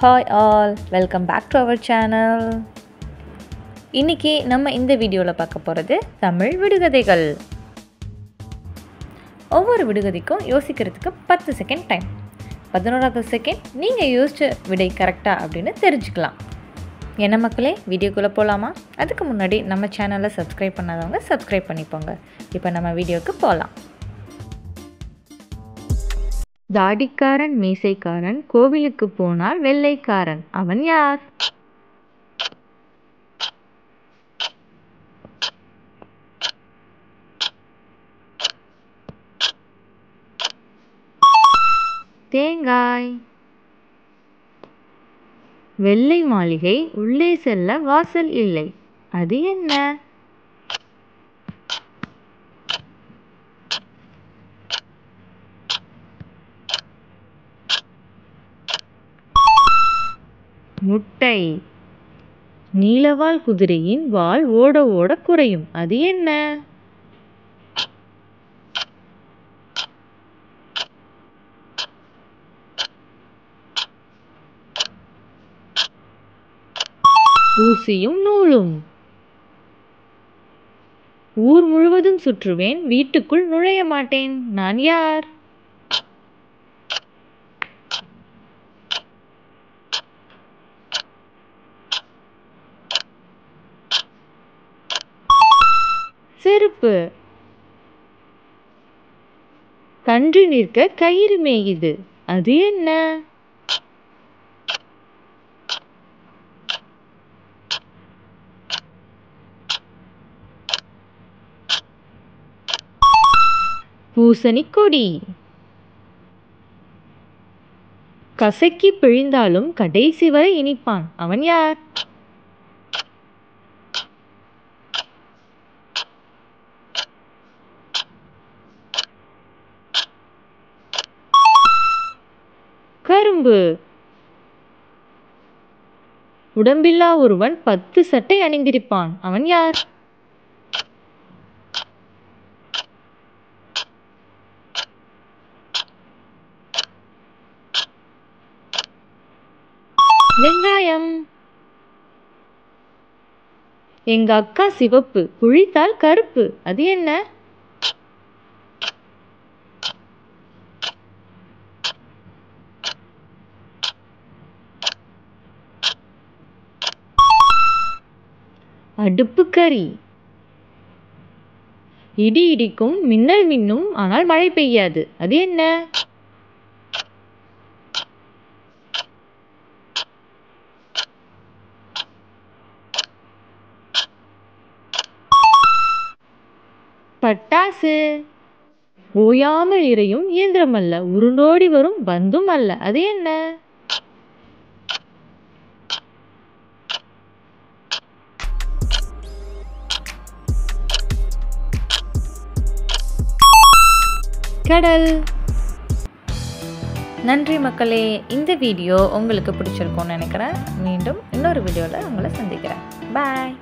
Hi all, welcome back to our channel. இன்னைக்கு நம்ம இந்த வீடியோல பார்க்க போறது தமிழ் விடுகதைகள். ஒவ்வொரு விடுகதைக்கும் யோசிக்கிறதுக்கு 10 செகண்ட் டைம். 11வது செகண்ட் நீங்க யோசிச்ச விடை கரெக்ட்டா அப்படினு தெரிஞ்சுக்கலாம். என்ன மக்களே, வீடியோக்குள்ள போலாமா? அதுக்கு முன்னாடி நம்ம சேனலை சப்ஸ்கிரைப் பண்ணாதவங்க சப்ஸ்கிரைப் பண்ணிப்போங்க. இப்போ நம்ம வீடியோக்கு போலாம். தாடிக்காரன் மீசைக்காரன் கோவிலுக்கு போனார் வெள்ளைக்காரன். அவன் யார்? தேங்காய். வெள்ளை மாளிகை, உள்ளே செல்ல வாசல் இல்லை. அது என்ன? முட்டை. நீலவால் குதிரையின் வால் ஓட ஓட குறையும். அது என்ன? ஊசியும் நூலும். ஊர் முழுவதும் சுற்றுவேன், வீட்டுக்குள் நுழைய மாட்டேன். நான் யார்? செருப்பு. கன்று நிற்க கயிறு மேயுது. அது என்ன? பூசணிக்கொடி. கசக்கி பிழிந்தாலும் கடைசி வரை இனிப்பான். அவன் யார்? கரும்பு. உடம்பில்லா ஒருவன் 10 சட்டை அணிந்திருப்பான். அவன் யார்? வெங்காயம். எங்க அக்கா சிவப்பு, குளித்தால் கருப்பு. அது என்ன? அடுப்புக்கறி. இடி இடிக்கும், மின்னல் மின்னும், ஆனால் மழை பெய்யாது. அது என்ன? பட்டாசு. ஓயாமல் இறையும் இயந்திரம் அல்ல, உருண்டோடி வரும் பந்தும் அல்ல. அது என்ன? கடல். நன்றி மக்களே, இந்த வீடியோ உங்களுக்கு பிடிச்சிருக்கும்னு நினைக்கிறேன். மீண்டும் இன்னொரு வீடியோவில் உங்களை சந்திக்கிறேன். பாய்.